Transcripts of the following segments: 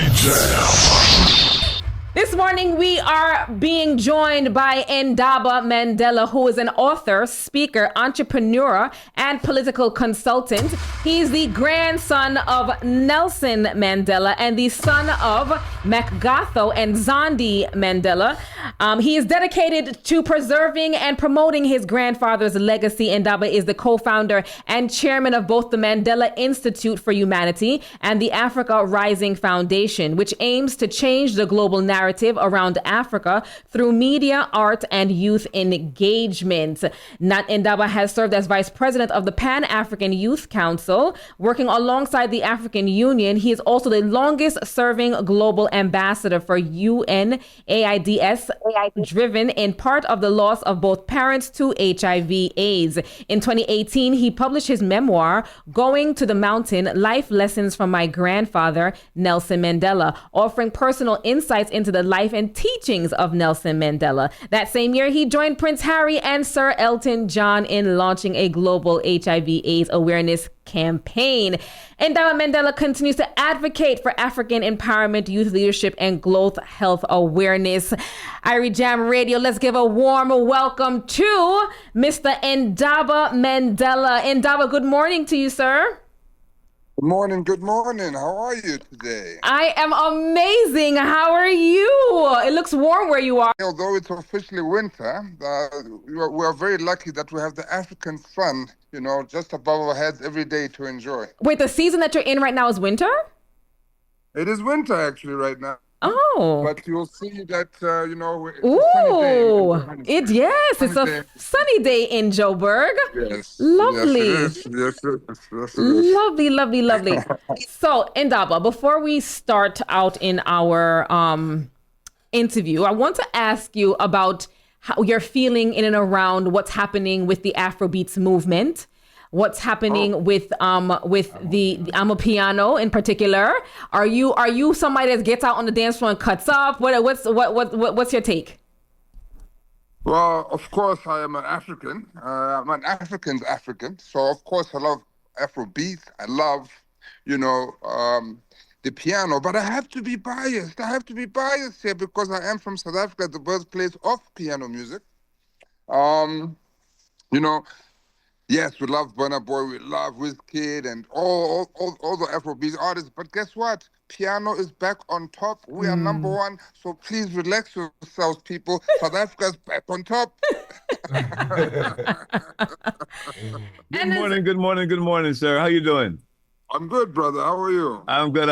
Irie Jam. This morning, we are being joined by Ndaba Mandela, who is an author, speaker, entrepreneur, and political consultant. He's the grandson of Nelson Mandela and the son of Makgatho and Zondi Mandela. He is dedicated to preserving and promoting his grandfather's legacy. Ndaba is the co-founder and chairman of both the Mandela Institute for Humanity and the Africa Rising Foundation, which aims to change the global narrative around Africa through media, art, and youth engagement. Ndaba has served as vice president of the Pan-African Youth Council, working alongside the African Union. He is also the longest serving global ambassador for UN AIDS, driven in part of the loss of both parents to HIV/AIDS. In 2018, he published his memoir, Going to the Mountain: Life Lessons from My Grandfather, Nelson Mandela, offering personal insights into the life and teachings of Nelson Mandela. That same year, he joined Prince Harry and Sir Elton John in launching a global HIV/AIDS awareness campaign. Ndaba Mandela continues to advocate for African empowerment, youth leadership, and global health awareness. Irie Jam Radio, let's give a warm welcome to Mr. Ndaba Mandela. Ndaba, good morning to you, sir. Good morning, good morning. How are you today? I am amazing. How are you? It looks warm where you are. Although it's officially winter, we are very lucky that we have the African sun, just above our heads every day to enjoy. Wait, the season that you're in right now is winter? It is winter actually right now. Oh. But you'll see that, it's Ooh, a sunny day. it's a sunny day in Joburg. Yes. Lovely. Yes, it is. Yes, it is. Lovely, lovely, lovely. So, Ndaba, before we start out in our interview, I want to ask you about how you're feeling in and around what's happening with the Afrobeats movement. What's happening with the Amapiano in particular? Are you somebody that gets out on the dance floor and cuts up? What's your take? Well, of course, I am an African. I'm an African's African. So, of course, I love Afrobeats. I love, the piano. But I have to be biased. Here because I am from South Africa, the birthplace of piano music. Yes, we love Burna Boy, we love Wizkid and all the Afrobeat artists. But guess what? Piano is back on top. We are number one. So please relax yourselves, people. South Africa's back on top. Good morning, sir. How you doing? I'm good, brother. How are you? I'm good.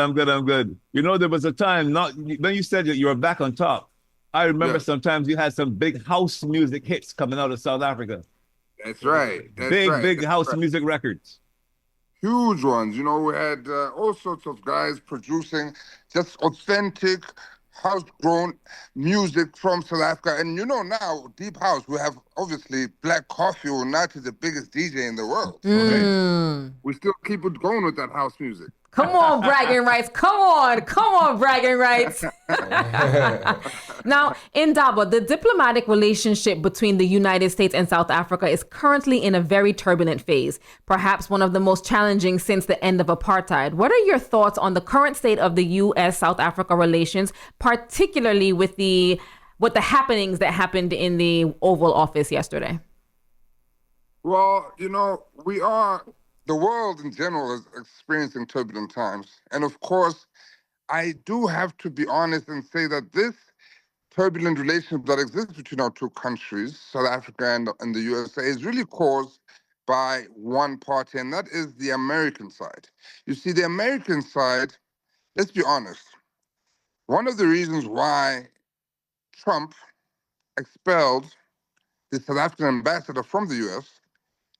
There was a time, when you said that you were back on top, I remember sometimes you had some big house music hits coming out of South Africa. That's right. Big house music records. Huge ones. We had all sorts of guys producing just authentic, house-grown music from South Africa. And now, Deep House, we have obviously Black Coffee, who now is the biggest DJ in the world. Okay? We still keep it going with that house music. Come on, bragging rights. Come on, bragging rights. Now, Ndaba, the diplomatic relationship between the United States and South Africa is currently in a very turbulent phase, perhaps one of the most challenging since the end of apartheid. What are your thoughts on the current state of the U.S.-South Africa relations, particularly with the happenings that happened in the Oval Office yesterday? Well, the world in general is experiencing turbulent times. And of course, I do have to be honest and say that this turbulent relationship that exists between our two countries, South Africa and the USA, is really caused by one party, and that is the American side. You see, the American side, let's be honest, one of the reasons why Trump expelled the South African ambassador from the US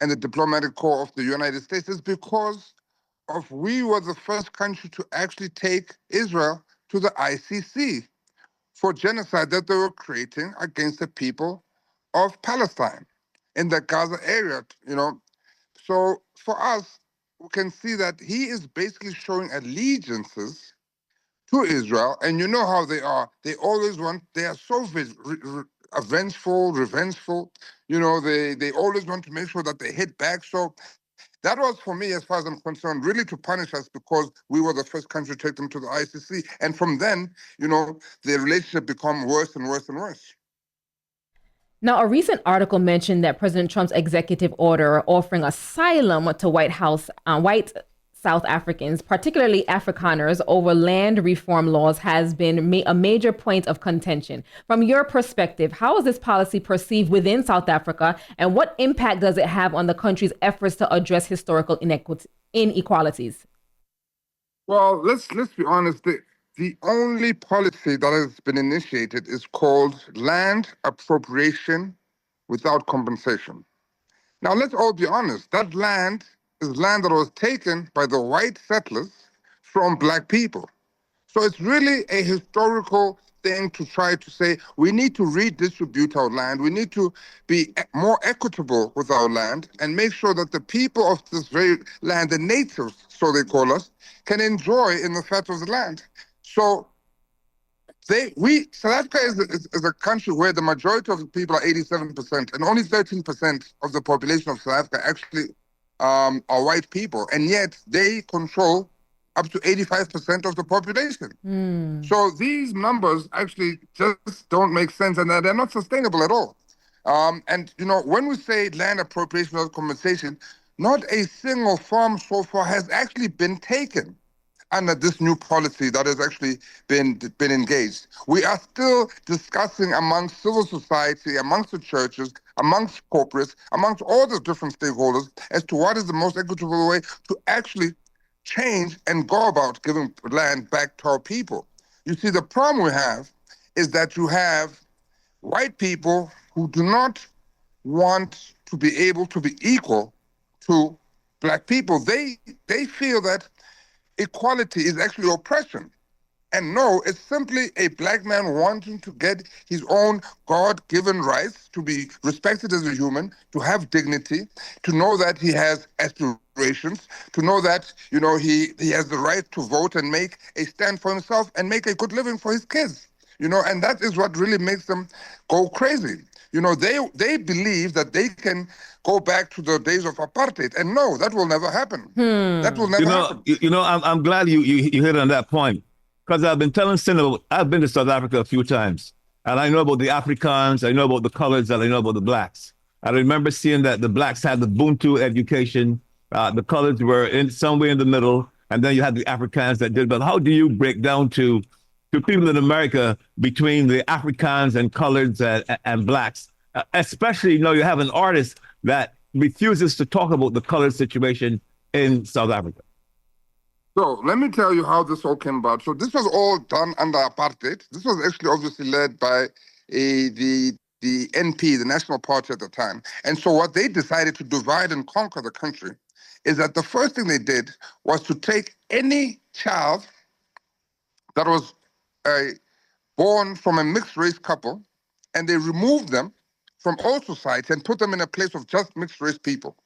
and the diplomatic corps of the United States is because we were the first country to actually take Israel to the ICC for genocide that they were creating against the people of Palestine in the Gaza area, So for us, we can see that he is basically showing allegiances to Israel, and you know how they are. They are so vengeful, revengeful. They always want to make sure that they hit back. So That was, for me, as far as I'm concerned, really to punish us because we were the first country to take them to the ICC. And from then, the relationship become worse and worse and worse. Now, a recent article mentioned that President Trump's executive order offering asylum to white South Africans, particularly Afrikaners, over land reform laws has been a major point of contention. From your perspective, how is this policy perceived within South Africa, and what impact does it have on the country's efforts to address historical inequalities? Well, let's be honest. The only policy that has been initiated is called land appropriation without compensation. Now, let's all be honest. That land is land that was taken by the white settlers from black people. So it's really a historical thing to try to say we need to redistribute our land. We need to be more equitable with our land and make sure that the people of this very land, the natives, so they call us, can enjoy in the fat of the land. So South Africa is a country where the majority of the people are 87%, and only 13% of the population of South Africa actually are white people, and yet they control up to 85% of the population. So these numbers actually just don't make sense, and they're not sustainable at all. And when we say land appropriation without compensation, not a single farm so far has actually been taken under this new policy that has actually been engaged. We are still discussing amongst civil society, amongst the churches, amongst corporates, amongst all the different stakeholders as to what is the most equitable way to actually change and go about giving land back to our people. You see, the problem we have is that you have white people who do not want to be able to be equal to black people. They feel that equality is actually oppression. And no, it's simply a black man wanting to get his own God-given rights to be respected as a human, to have dignity, to know that he has aspirations, to know that, he has the right to vote and make a stand for himself and make a good living for his kids. And that is what really makes them go crazy. They believe that they can go back to the days of apartheid, and no, that will never happen. That will never happen. I'm glad you hit on that point, because I've been telling Cinema, I've been to South Africa a few times, and I know about the Afrikaans, I know about the colors, and I know about the blacks. I remember seeing that the blacks had the Ubuntu education, the colors were somewhere in the middle, and then you had the Afrikaans that did. But how do you break down to people in America between the Afrikaans and coloreds and blacks? Especially, you have an artist that refuses to talk about the colored situation in South Africa. So let me tell you how this all came about. So this was all done under apartheid. This was actually obviously led by the NP, the National Party at the time. And so what they decided to divide and conquer the country is that the first thing they did was to take any child that was born from a mixed race couple, and they removed them from all society and put them in a place of just mixed race people.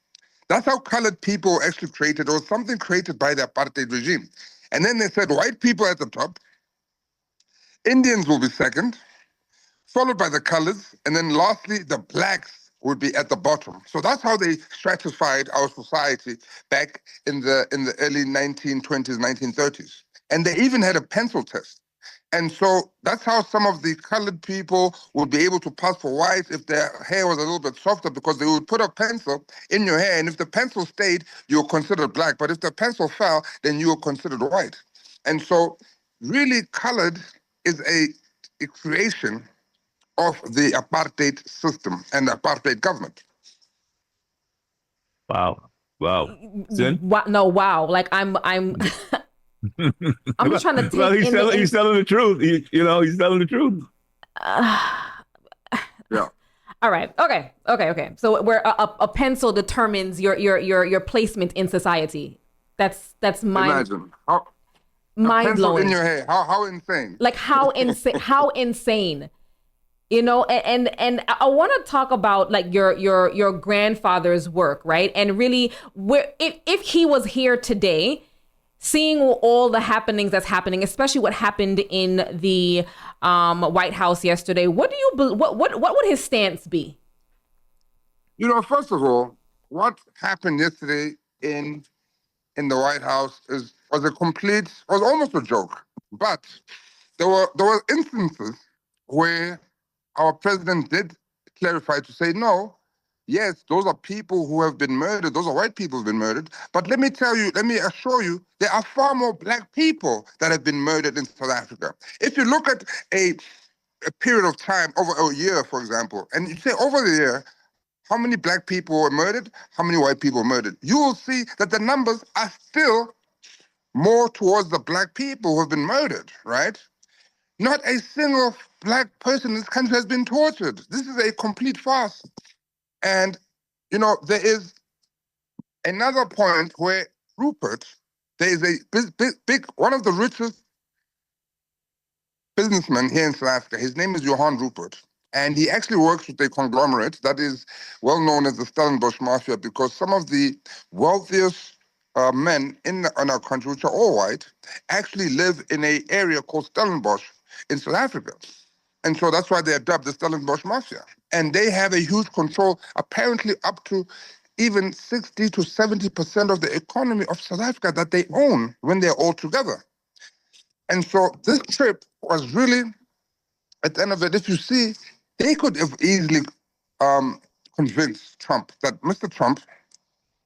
That's how colored people were actually created, or something created by the apartheid regime. And then they said white people at the top, Indians will be second, followed by the colors, and then lastly, the blacks would be at the bottom. So that's how they stratified our society back in the early 1920s, 1930s. And they even had a pencil test. And so that's how some of the colored people would be able to pass for white if their hair was a little bit softer, because they would put a pencil in your hair, and if the pencil stayed, you were considered black. But if the pencil fell, then you were considered white. And so really colored is a creation of the apartheid system and the apartheid government. Wow. Wow. Like I'm I'm just trying to take. Well, he's telling the truth. He's telling the truth. Yeah. All right. Okay. So where a pencil determines your placement in society. That's mind. Imagine mind blowing. In your hair. How insane. Like how insane. How insane. And I want to talk about like your grandfather's work, right? And really, if he was here today, seeing all the happenings that's happening, especially what happened in the White House yesterday, what would his stance be? First of all, what happened yesterday in the White House was almost a joke. But there were instances where our president did clarify to say, no, yes, those are people who have been murdered. Those are white people who've been murdered. But let me assure you, there are far more black people that have been murdered in South Africa. If you look at a period of time over a year, for example, and you say over the year, how many black people were murdered, how many white people were murdered, you will see that the numbers are still more towards the black people who have been murdered, right? Not a single black person in this country has been tortured. This is a complete farce. And, there is another point where Rupert, there is a big, one of the richest businessmen here in South Africa. His name is Johan Rupert. And he actually works with a conglomerate that is well known as the Stellenbosch Mafia, because some of the wealthiest men in our country, which are all white, actually live in an area called Stellenbosch in South Africa. And so that's why they are dubbed the Stellenbosch Mafia. And they have a huge control, apparently up to even 60 to 70% of the economy of South Africa that they own when they're all together. And so this trip was really, at the end of it, if you see, they could have easily convinced Trump that, Mr. Trump,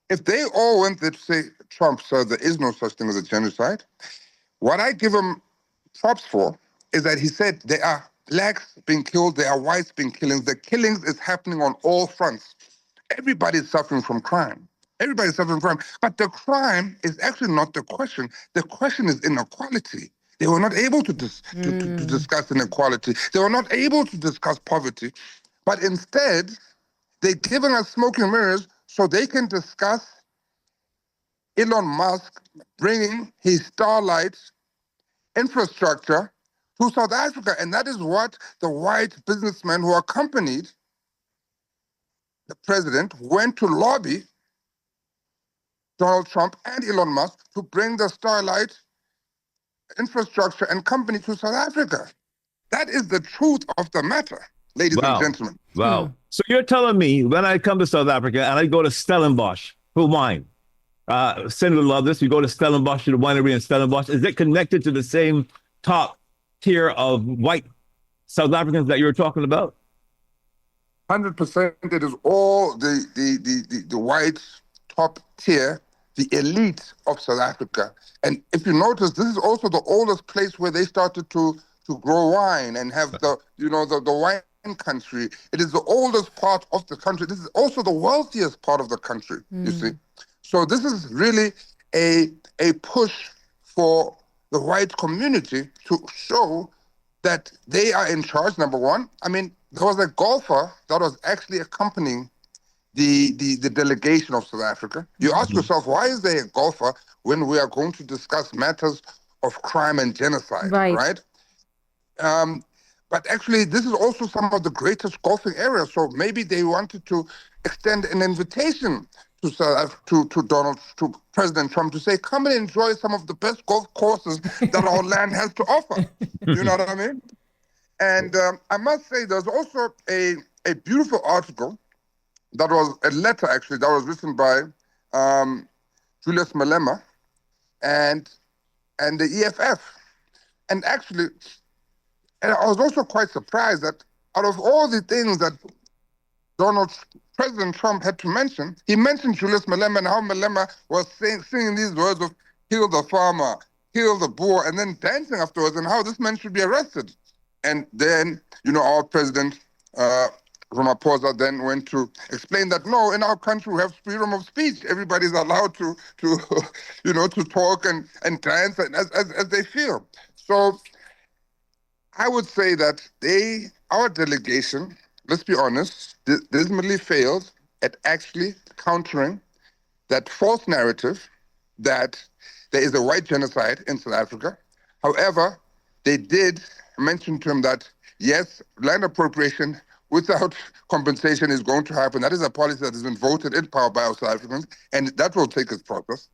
if they all went there to say, Trump, sir, there is no such thing as a genocide, what I give him props for is that he said there are blacks being killed, there are whites being killed. The killings is happening on all fronts. Everybody's suffering from crime. Everybody's suffering from crime. But the crime is actually not the question. The question is inequality. They were not able to discuss inequality. They were not able to discuss poverty. But instead, they're giving us smoking mirrors so they can discuss Elon Musk bringing his Starlight infrastructure to South Africa. And that is what the white businessmen who accompanied the president went to lobby Donald Trump and Elon Musk to bring the Starlight infrastructure and company to South Africa. That is the truth of the matter, ladies and gentlemen. Wow. So you're telling me when I come to South Africa and I go to Stellenbosch for wine, Senator love this, you go to Stellenbosch, to the winery in Stellenbosch, is it connected to the same top tier of white South Africans that you were talking about? 100%. It is all the white top tier, the elite of South Africa. And if you notice, this is also the oldest place where they started to grow wine and have the wine country. It is the oldest part of the country. This is also the wealthiest part of the country, you see. So this is really a push for the white community to show that they are in charge, number one. I mean, there was a golfer that was actually accompanying the delegation of South Africa. You ask yourself, why is there a golfer when we are going to discuss matters of crime and genocide, right? But actually, this is also some of the greatest golfing areas. So maybe they wanted to extend an invitation to President Trump to say, come and enjoy some of the best golf courses that our land has to offer. You know what I mean? And I must say, there's also a beautiful article that was a letter, actually, that was written by Julius Malema and the EFF. And actually, and I was also quite surprised that out of all the things that President Trump had to mention, he mentioned Julius Malema and how Malema was singing these words of kill the farmer, kill the boer, and then dancing afterwards, and how this man should be arrested. And then, our president, Ramaphosa, then went to explain that, no, in our country we have freedom of speech. Everybody's allowed to to talk and dance as they feel. So I would say that our delegation, let's be honest, dismally failed at actually countering that false narrative that there is a white genocide in South Africa. However, they did mention to him that, yes, land appropriation without compensation is going to happen. That is a policy that has been voted in power by our South Africans, and that will take its progress.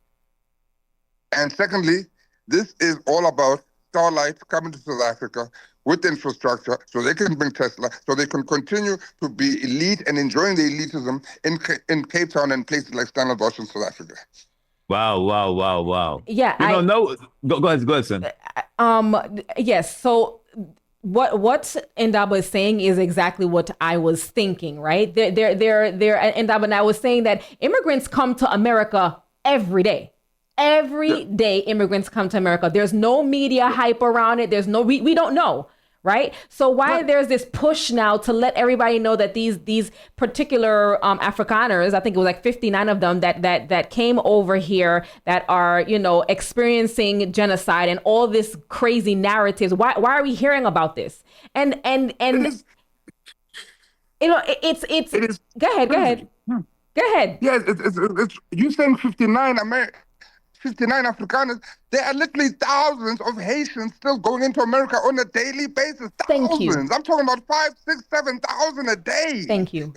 And secondly, this is all about Starlight coming to South Africa with infrastructure so they can bring Tesla, so they can continue to be elite and enjoying the elitism in Cape Town and places like Stellenbosch in South Africa. Wow, wow, wow, wow. Yeah, You know, no, go ahead, son. yes. So what Ndaba is saying is exactly what I was thinking, right? Ndaba and I was saying that immigrants come to America every day. Yeah. Every day immigrants come to America. There's no media hype around it. There's no we don't know, right? So why Right. there's this push now to let everybody know that these particular Afrikaners, I think it was like 59 of them that came over here that are, you know, experiencing genocide and all this crazy narratives. Why are we hearing about this? And and It and is. you know, it's It is go ahead, go crazy. ahead. Go ahead. Yeah, it's you saying 59 59 Afrikaners. There are literally thousands of Haitians still going into America on a daily basis. Thank you. Thousands. I'm talking about 5, 6, 7,000 a day. Thank you.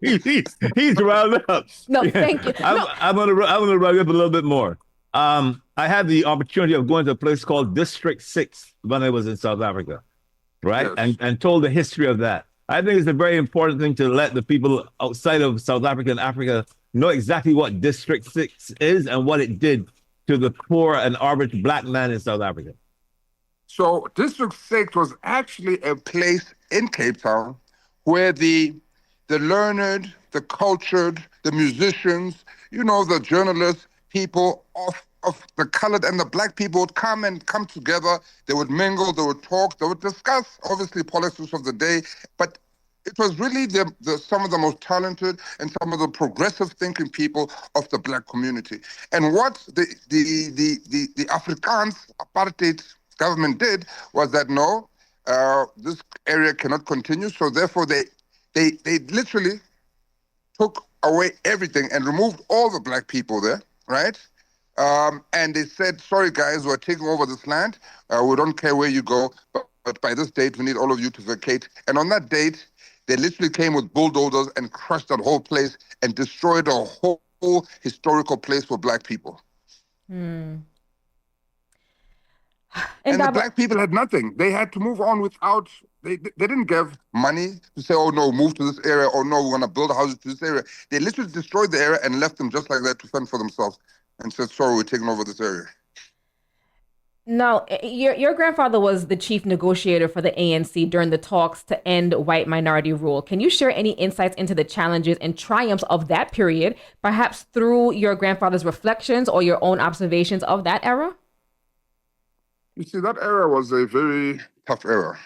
He's riled up. No, Yeah. thank you. No, I'm gonna run up a little bit more. I had the opportunity of going to a place called District 6 when I was in South Africa, right? Yes. And told the history of that. I think it's a very important thing to let the people outside of South Africa and Africa know exactly what District 6 is and what it did to the poor and average black man in South Africa. So District 6 was actually a place in Cape Town where the learned, the cultured, the musicians, you know, the journalists, people of the colored and the black people would come together. They would mingle, they would talk, they would discuss obviously politics of the day, but it was really some of the most talented and some of the progressive thinking people of the black community. And what the Afrikaans apartheid government did was that no, this area cannot continue. So therefore, they literally took away everything and removed all the black people there, right? And they said, sorry guys, we're taking over this land. We don't care where you go, but by this date, we need all of you to vacate. And on that date, they literally came with bulldozers and crushed that whole place and destroyed a whole historical place for black people. and And the Ndaba, black people had nothing. They had to move on without, they didn't give money to say, oh no, move to this area, or no, we're gonna build houses to this area. They literally destroyed the area and left them just like that to fend for themselves and said, sorry, we're taking over this area. now your grandfather was the chief negotiator for the ANC during the talks to end white minority rule. Can you share any insights into the challenges and triumphs of that period, perhaps through your grandfather's reflections or your own observations of that era? You see, that era was a very tough era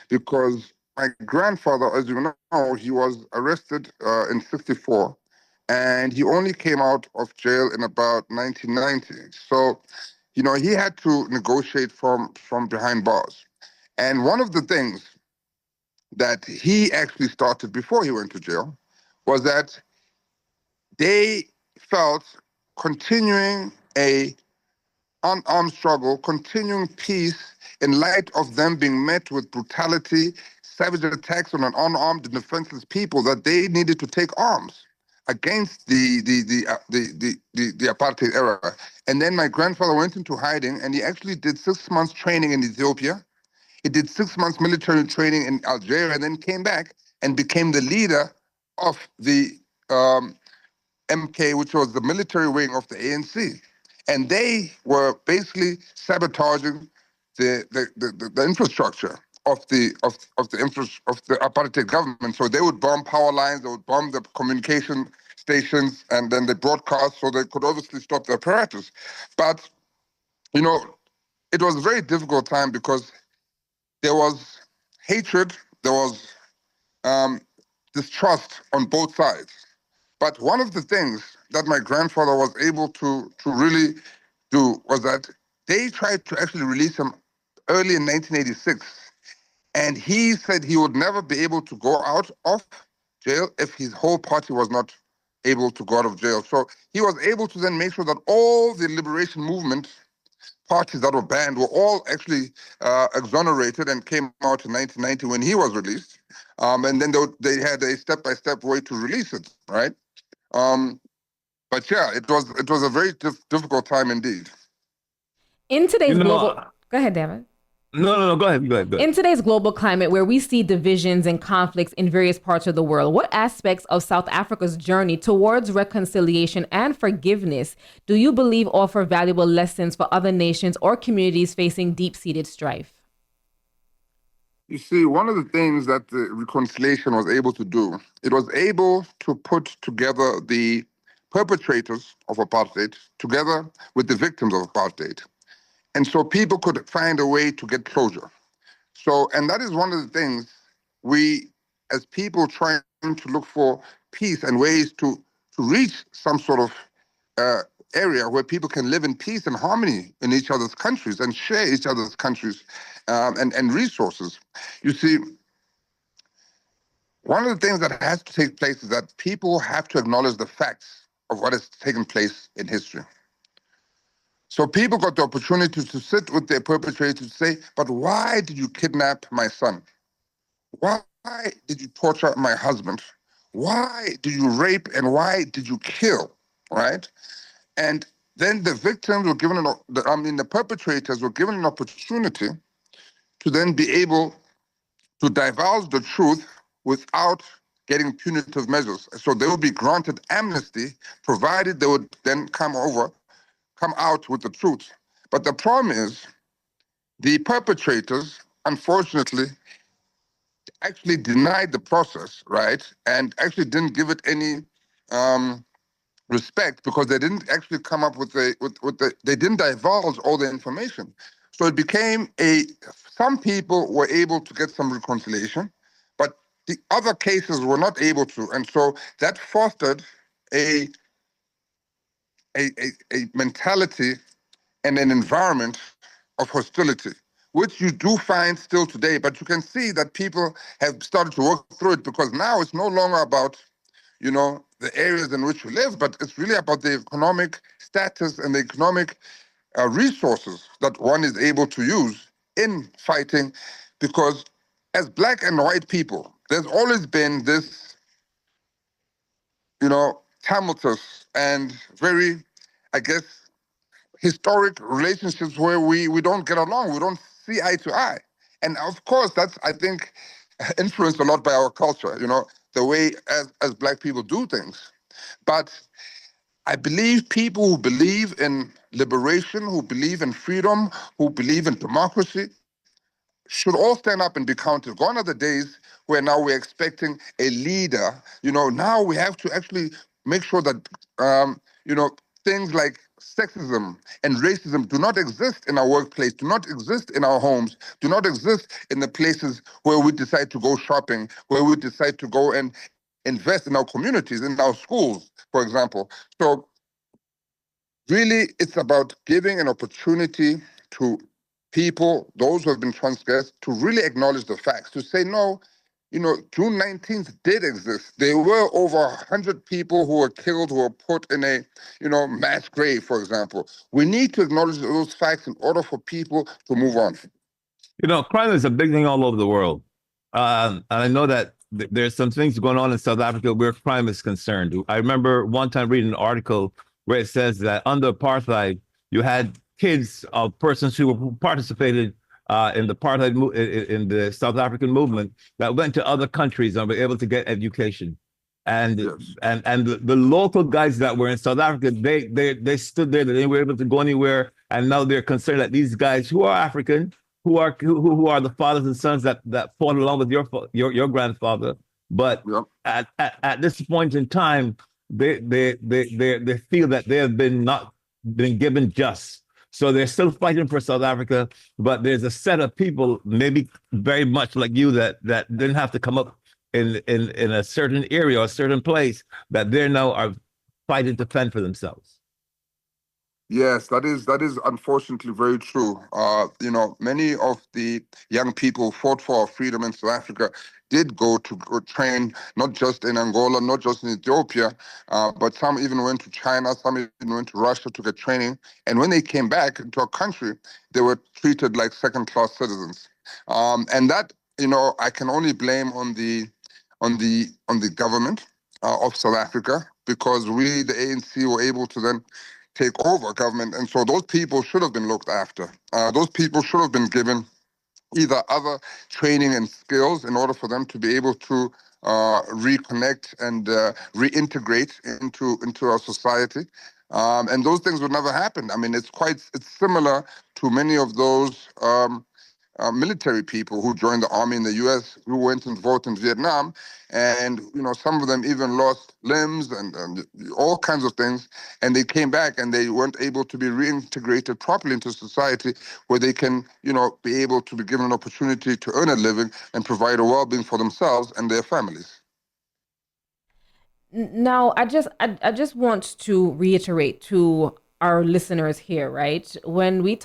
because my grandfather, as you know, he was arrested in 64 and he only came out of jail in about 1990. So, you know, he had to negotiate from behind bars. And one of the things that he actually started before he went to jail was that they felt continuing a unarmed struggle, continuing peace in light of them being met with brutality, savage attacks on an unarmed and defenseless people, that they needed to take arms against the apartheid era. And then my grandfather went into hiding, and he actually did 6 months training in Ethiopia. He did 6 months military training in Algeria, and then came back and became the leader of the MK, which was the military wing of the ANC. And they were basically sabotaging the infrastructure of the apartheid government. So they would bomb power lines, they would bomb the communication stations, and then they broadcast so they could obviously stop the apparatus. But you know, it was a very difficult time because there was hatred, there was distrust on both sides. But one of the things that my grandfather was able to really do was that they tried to actually release him early in 1986. And he said he would never be able to go out of jail if his whole party was not able to go out of jail. So he was able to then make sure that all the liberation movement parties that were banned were all actually exonerated and came out in 1990 when he was released. And then they had a step-by-step way to release it, right? But yeah, it was a very difficult time indeed. In You today's global, know, go ahead, David. No. Go ahead. Go ahead. In today's global climate, where we see divisions and conflicts in various parts of the world, what aspects of South Africa's journey towards reconciliation and forgiveness do you believe offer valuable lessons for other nations or communities facing deep-seated strife? You see, one of the things that the reconciliation was able to do, it was able to put together the perpetrators of apartheid together with the victims of apartheid. And so people could find a way to get closure. So, and that is one of the things we, as people trying to look for peace and ways to reach some sort of area where people can live in peace and harmony in each other's countries and share each other's countries and resources. You see, one of the things that has to take place is that people have to acknowledge the facts of what has taken place in history. So people got the opportunity to sit with their perpetrators to say, but why did you kidnap my son? Why did you torture my husband? Why did you rape and why did you kill, right? And then the victims were given, the perpetrators were given an opportunity to then be able to divulge the truth without getting punitive measures. So they would be granted amnesty, provided they would then come out with the truth. But the problem is the perpetrators, unfortunately, actually denied the process, right? And actually didn't give it any respect because they didn't actually come up with they didn't divulge all the information. So it became some people were able to get some reconciliation, but the other cases were not able to. And so that fostered a mentality and an environment of hostility, which you do find still today. But you can see that people have started to work through it because now it's no longer about, the areas in which you live, but it's really about the economic status and the economic resources that one is able to use in fighting. Because as Black and white people, there's always been this, tumultuous and very, I guess, historic relationships where we don't get along, we don't see eye to eye. And of course, that's, I think, influenced a lot by our culture, the way as Black people do things. But I believe people who believe in liberation, who believe in freedom, who believe in democracy, should all stand up and be counted. Gone are the days where now we're expecting a leader. Now we have to actually make sure that, things like sexism and racism do not exist in our workplace, do not exist in our homes, do not exist in the places where we decide to go shopping, where we decide to go and invest in our communities, in our schools, for example. So really, it's about giving an opportunity to people, those who have been transgressed, to really acknowledge the facts, to say, no, June 19th did exist. There were over 100 people who were killed, who were put in a, mass grave, for example. We need to acknowledge those facts in order for people to move on. Crime is a big thing all over the world. And I know that there's some things going on in South Africa where crime is concerned. I remember one time reading an article where it says that under apartheid, you had kids of persons who participated in the apartheid in the South African movement that went to other countries and were able to get education. And Yes. and the local guys that were in South Africa, they stood there, they were able to go anywhere, and now they're concerned that these guys who are African, who are the fathers and sons that fought along with your grandfather, but Yep. at this point in time, they feel that they have not been given just. So they're still fighting for South Africa, but there's a set of people, maybe very much like you, that didn't have to come up in a certain area or a certain place, that they now are fighting to fend for themselves. Yes, that is unfortunately very true. Many of the young people who fought for our freedom in South Africa did go train, not just in Angola, not just in Ethiopia, but some even went to China, some even went to Russia to get training. And when they came back into our country, they were treated like second-class citizens. And that, I can only blame on the government of South Africa, because we, the ANC, were able to then take over government. And so those people should have been looked after. Those people should have been given either other training and skills in order for them to be able to reconnect and reintegrate into our society. And those things would never happen. I mean, it's similar to many of those military people who joined the army in the U.S. who went and fought in Vietnam, and some of them even lost limbs and all kinds of things, and they came back and they weren't able to be reintegrated properly into society where they can be able to be given an opportunity to earn a living and provide a well-being for themselves and their families. Now, I just want to reiterate to our listeners here, right? When we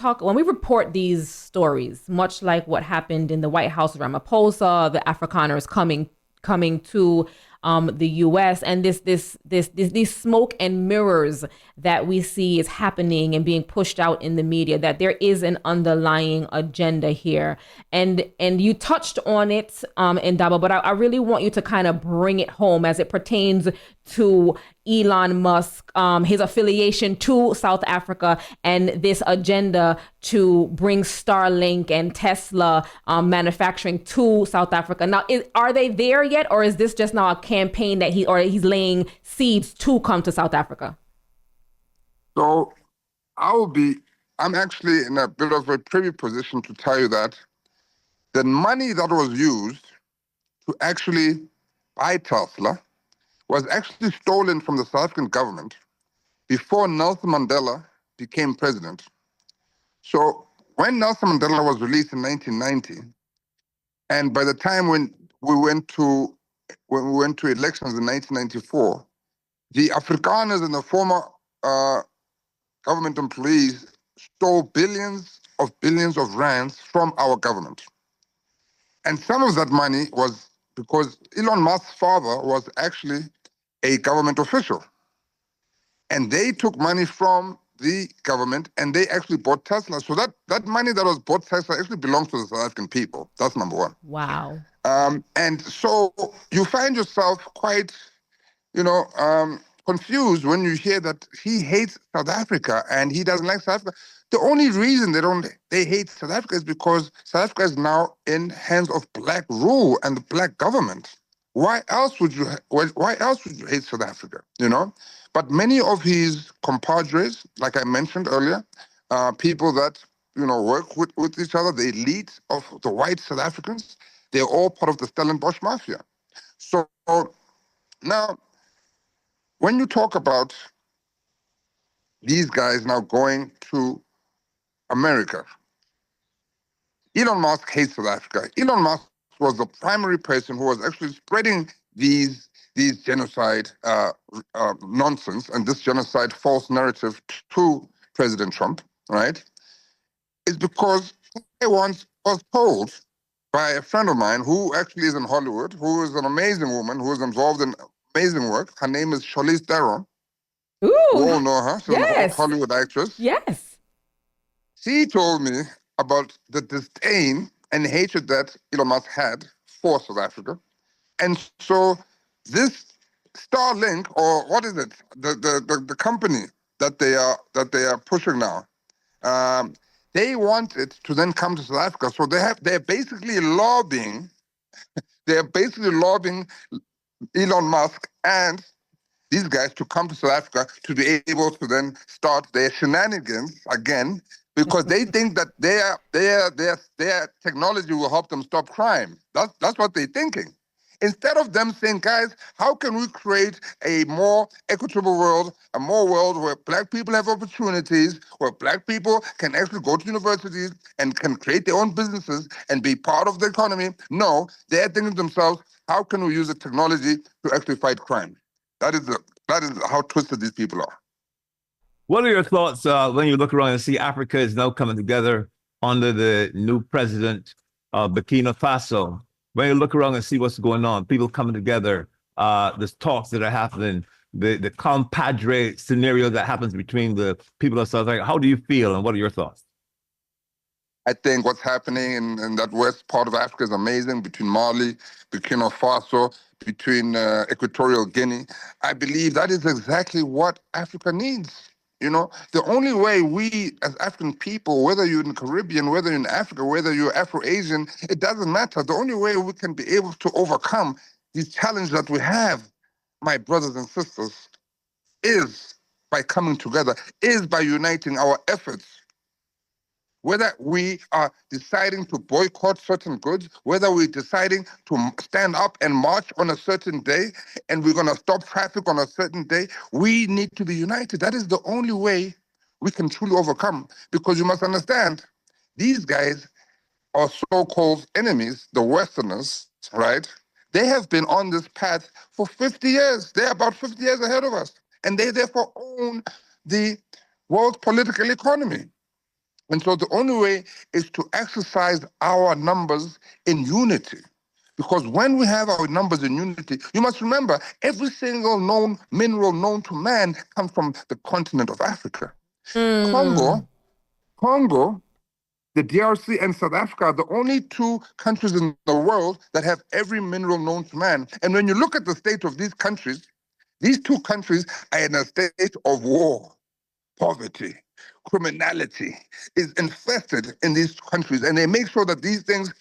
report these stories, much like what happened in the White House, Ramaphosa, the Afrikaners coming to the U.S. and these smoke and mirrors that we see is happening and being pushed out in the media, that there is an underlying agenda here, and you touched on it, Ndaba, but I really want you to kind of bring it home as it pertains to Elon Musk, his affiliation to South Africa, and this agenda to bring Starlink and Tesla manufacturing to South Africa. Now, are they there yet, or is this just now a campaign that he's laying seeds to come to South Africa? So I'm actually in a bit of a privy position to tell you that the money that was used to actually buy Tesla was actually stolen from the South African government before Nelson Mandela became president. So when Nelson Mandela was released in 1990, and by the time when we went to elections in 1994, the Afrikaners and the former government employees stole billions of rands from our government. And some of that money was because Elon Musk's father was actually a government official. And they took money from the government and they actually bought Tesla. So that money that was bought Tesla actually belongs to the South African people. That's number one. Wow. And so you find yourself quite, confused when you hear that he hates South Africa and he doesn't like South Africa. The only reason they hate South Africa is because South Africa is now in hands of black rule and the black government. Why else would you hate South Africa? But many of his compadres, like I mentioned earlier, people that work with each other, the elite of the white South Africans, they're all part of the Stellenbosch mafia. So now, when you talk about these guys now going to America, Elon Musk hates South Africa. Elon Musk was the primary person who was actually spreading these genocide nonsense and this genocide false narrative to President Trump, right? It's because I once was told by a friend of mine who actually is in Hollywood, who is an amazing woman, who is involved in amazing work. Her name is Charlize Theron. Ooh, We all know her. She's yes. a Hollywood actress. Yes. She told me about the disdain and hatred that Elon Musk had for South Africa. And so this Starlink, or what is it, the company that they are pushing now, they want it to then come to South Africa. So they're basically lobbying Elon Musk and these guys to come to South Africa to be able to then start their shenanigans again, because they think that their technology will help them stop crime. That's what they're thinking. Instead of them saying, guys, how can we create a more equitable world, a more world where black people have opportunities, where black people can actually go to universities and can create their own businesses and be part of the economy? No, they're thinking to themselves, how can we use the technology to actually fight crime? That is how twisted these people are. What are your thoughts when you look around and see Africa is now coming together under the new president of Burkina Faso? When you look around and see what's going on, people coming together, there's talks that are happening, the compadre scenario that happens between the people of South Africa. How do you feel and what are your thoughts? I think what's happening in that west part of Africa is amazing, between Mali, Burkina Faso, between Equatorial Guinea. I believe that is exactly what Africa needs. You know, the only way we as African people, whether you're in the Caribbean, whether you're in Africa, whether you're Afro-Asian, it doesn't matter. The only way we can be able to overcome these challenges that we have, my brothers and sisters, is by coming together, is by uniting our efforts. Whether we are deciding to boycott certain goods, whether we're deciding to stand up and march on a certain day, and we're going to stop traffic on a certain day, we need to be united. That is the only way we can truly overcome. Because you must understand, these guys are so-called enemies, the Westerners, right? They have been on this path for 50 years. They're about 50 years ahead of us. And they therefore own the world political economy. And so the only way is to exercise our numbers in unity. Because when we have our numbers in unity, you must remember, every single known mineral known to man comes from the continent of Africa. Congo, the DRC and South Africa are the only two countries in the world that have every mineral known to man. And when you look at the state of these two countries are in a state of war, poverty, criminality is infested in these countries, and they make sure that these things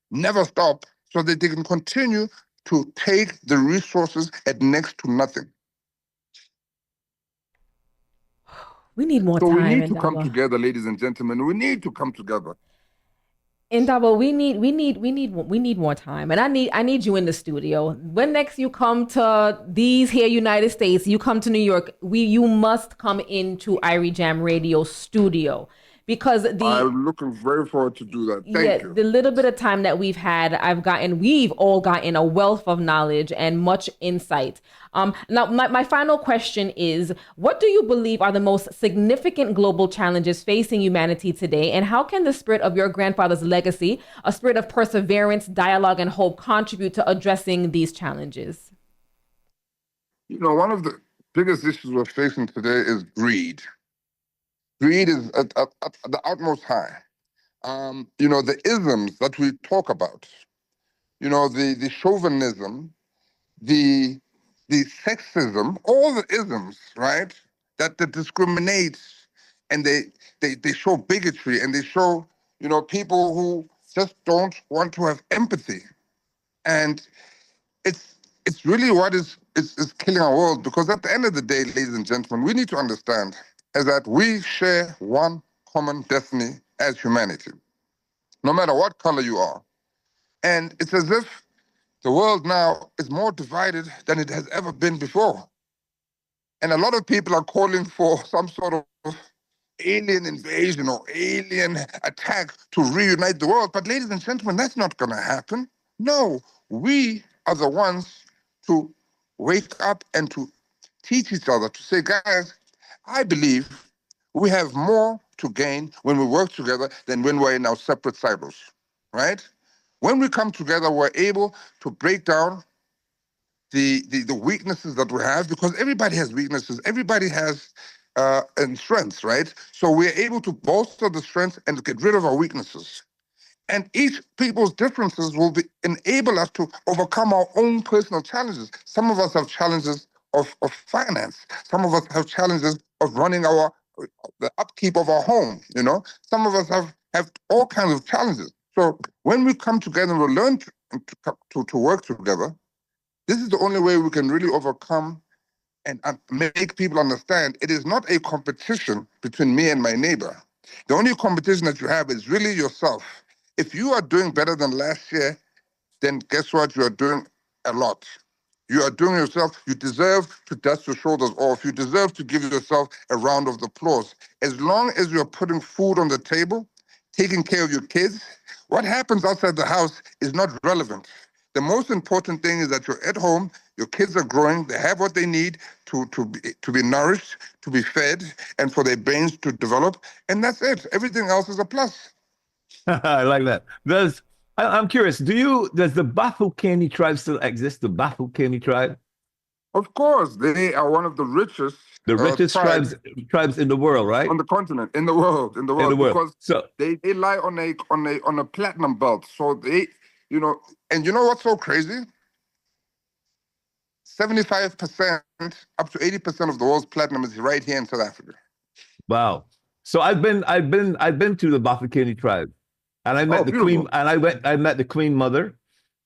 never stop so that they can continue to take the resources at next to nothing. We need more So time. we need to Ndaba. come together, ladies and gentlemen. We need to come together. Ndaba, we need more time, and I need you in the studio. When next you come to these here United States, you come to New York, you must come into Irie Jam Radio studio, because I'm looking very forward to do that. Thank you. The little bit of time that we've had, we've all gotten a wealth of knowledge and much insight. Now, my final question is, what do you believe are the most significant global challenges facing humanity today? And how can the spirit of your grandfather's legacy, a spirit of perseverance, dialogue, and hope, contribute to addressing these challenges? You know, one of the biggest issues we're facing today is greed. Greed is at the utmost high. You know, the isms that we talk about, you know, the chauvinism, the sexism, all the isms, right, that discriminate, and they show bigotry, and they show, you know, people who just don't want to have empathy. And it's really what is killing our world, because at the end of the day, ladies and gentlemen, we need to understand is that we share one common destiny as humanity, no matter what color you are. And it's as if the world now is more divided than it has ever been before. And a lot of people are calling for some sort of alien invasion or alien attack to reunite the world. But ladies and gentlemen, that's not going to happen. No, we are the ones to wake up and to teach each other, to say, guys, I believe we have more to gain when we work together than when we're in our separate silos, right? When we come together, we're able to break down the weaknesses that we have, because everybody has weaknesses, everybody has and strengths, right? So we're able to bolster the strengths and get rid of our weaknesses. And each people's differences will enable us to overcome our own personal challenges. Some of us have challenges of finance. Some of us have challenges of running the upkeep of our home, you know? Some of us have all kinds of challenges. So when we come together and we learn to work together, this is the only way we can really overcome and make people understand it is not a competition between me and my neighbor. The only competition that you have is really yourself. If you are doing better than last year, then guess what? You are doing a lot. You are doing yourself, you deserve to dust your shoulders off. You deserve to give yourself a round of applause. As long as you're putting food on the table, taking care of your kids, what happens outside the house is not relevant. The most important thing is that you're at home, your kids are growing, they have what they need to be nourished, to be fed, and for their brains to develop, and that's it. Everything else is a plus. I like that. I'm curious, does the Bafokeng tribe still exist, the Bafokeng tribe? Of course, they are one of the richest tribes in the world, right? On the continent, in the world, because so they lie on a platinum belt. So they, you know, and you know what's so crazy? 75% up to 80% of the world's platinum is right here in South Africa. Wow. So I've been to the Bafokeng tribe, and I met the beautiful. queen, and I met the queen mother,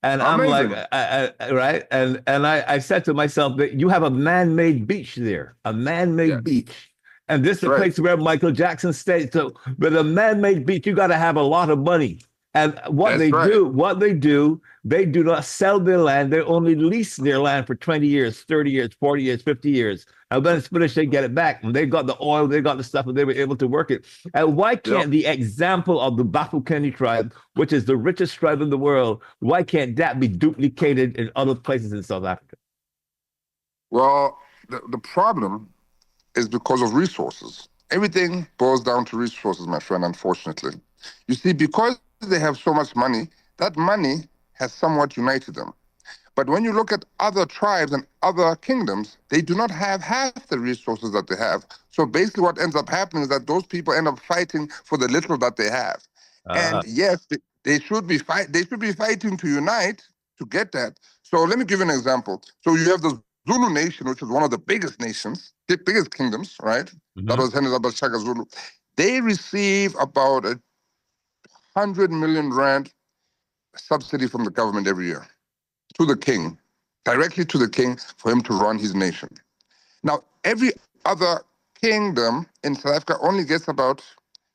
and I'm like, Amazing. right, and I said to myself that you have a man-made beach there, a man-made Yes. beach, and this is a Right. place where Michael Jackson stayed. So, with a man-made beach, you got to have a lot of money. And what That's right. they do not sell their land. They only lease their land for 20 years, 30 years, 40 years, 50 years. And when it's finished, they get it back. And they got the oil, they got the stuff, and they were able to work it. And why can't the example of the Bafokeng tribe, which is the richest tribe in the world, why can't that be duplicated in other places in South Africa? Well, the problem is because of resources. Everything boils down to resources, my friend, unfortunately. You see, because they have so much money, that money has somewhat united them. But when you look at other tribes and other kingdoms, they do not have half the resources that they have. So basically what ends up happening is that those people end up fighting for the little that they have. And yes, they should be fighting to unite to get that. So let me give you an example. So you have the Zulu nation, which is one of the biggest nations, the biggest kingdoms, right? Mhm. That was headed by Shaka Zulu. They receive about 100 million rand subsidy from the government every year to the king, directly to the king for him to run his nation. Now, every other kingdom in South Africa only gets about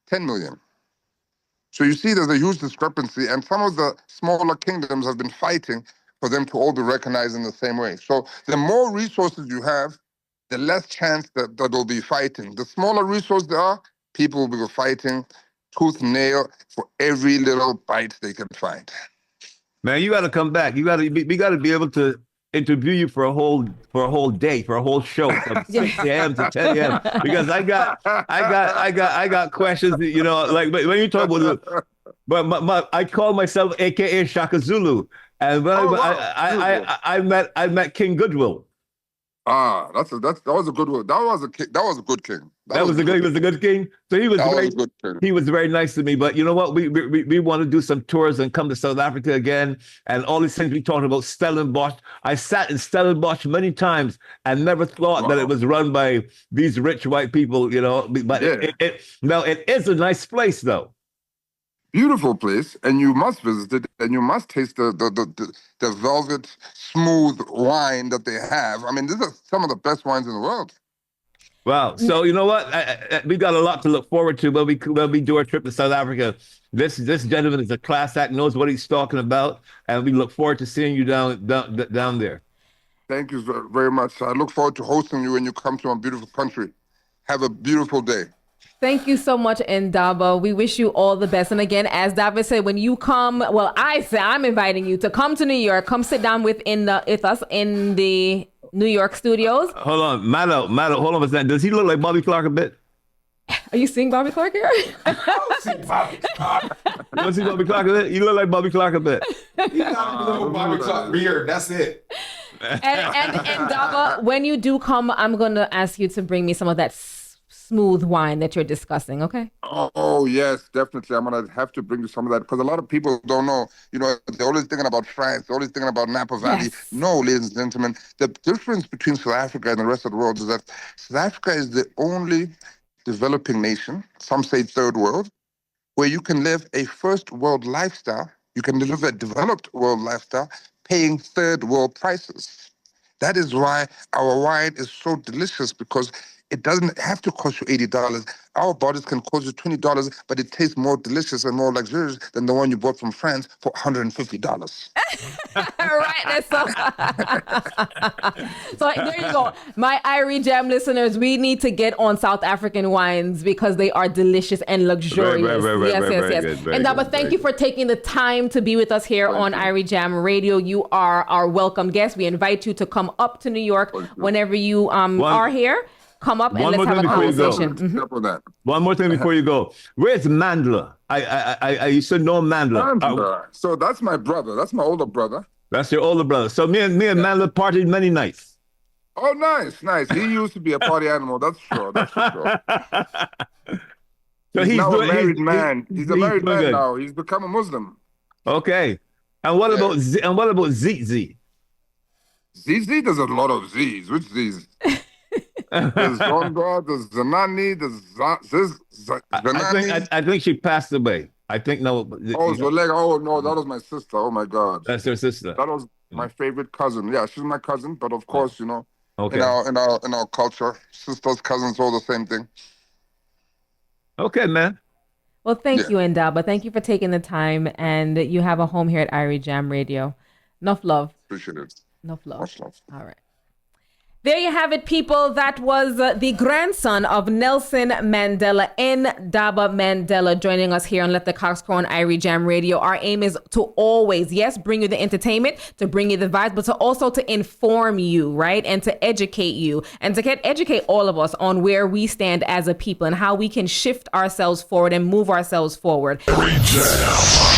10 million. So you see there's a huge discrepancy, and some of the smaller kingdoms have been fighting for them to all be recognized in the same way. So the more resources you have, the less chance that they'll be fighting. The smaller resources there are, people will be fighting tooth and nail for every little bite they can find. Man, you got to come back. We got to be able to interview you for a whole day, for a whole show from 6 a.m. to 10 a.m. because I got questions. You know, like when you talk about but I call myself AKA Shaka Zulu, and when I met King Goodwill. That was a good one. That was a good king. He was a good king. So he was very nice to me. But you know what? We want to do some tours and come to South Africa again. And all these things we talked about Stellenbosch. I sat in Stellenbosch many times and never thought that it was run by these rich white people, you know. But it is a nice place though. Beautiful place, and you must visit it, and you must taste the velvet, smooth wine that they have. I mean, these are some of the best wines in the world. Wow. So you know what? We got a lot to look forward to when we do our trip to South Africa. This gentleman is a class act, knows what he's talking about, and we look forward to seeing you down there. Thank you very much. I look forward to hosting you when you come to our beautiful country. Have a beautiful day. Thank you so much, Ndaba. We wish you all the best. And again, as David said, when you come, well, I'm inviting you to come to New York. Come sit down with us in the New York studios. Hold on, Malo, hold on a second. Does he look like Bobby Clark a bit? Are you seeing Bobby Clark here? I don't see Bobby Clark. You don't see Bobby Clark a bit? You look like Bobby Clark a bit. You got a little Bobby Clark beard. That's it. And Ndaba, when you do come, I'm going to ask you to bring me some of that smooth wine that you're discussing, okay? Oh, yes, definitely. I'm going to have to bring you some of that because a lot of people don't know. You know, they're always thinking about France. They're always thinking about Napa Valley. Yes. No, ladies and gentlemen, the difference between South Africa and the rest of the world is that South Africa is the only developing nation, some say third world, where you can live a first world lifestyle. You can live a developed world lifestyle paying third world prices. That is why our wine is so delicious because it doesn't have to cost you $80. Our bottles can cost you $20, but it tastes more delicious and more luxurious than the one you bought from France for $150. Right. So there you go. My Irie Jam listeners, we need to get on South African wines because they are delicious and luxurious. Yes. And Ndaba, thank you for taking the time to be with us here on Irie Jam Radio. You are our welcome guest. We invite you to come up to New York whenever you are here. Come up and let's have a conversation. One more thing before you go. Where's Mandela? I used to know Mandela. So that's my brother. That's my older brother. That's your older brother. So me and Mandela partied many nights. Oh, nice. He used to be a party animal. That's for sure. So he's now a married man. He's a married man now. He's become a Muslim. Okay. And what about ZZ? ZZ? There's a lot of Z's. Which Z's? there's Zonda, there's Zanani, there's Zanani. I think she passed away. I think no. Oh, Zolega. Oh no, that was my sister. Oh my God. That's her sister. That was my favorite cousin. Yeah, she's my cousin, but of course, you know, Okay. in our culture, sisters, cousins, all the same thing. Okay, man. Well, thank you, Ndaba. Thank you for taking the time, and you have a home here at Irie Jam Radio. Enough love. Appreciate it. Enough love. Much love. All right. There you have it, people. That was the grandson of Nelson Mandela, Ndaba Mandela, joining us here on Let the Cocks Crow on Irie Jam Radio. Our aim is to always, yes, bring you the entertainment, to bring you the vibes, but to also to inform you, right? And to educate you and to educate all of us on where we stand as a people and how we can shift ourselves forward and move ourselves forward. Irie Jam.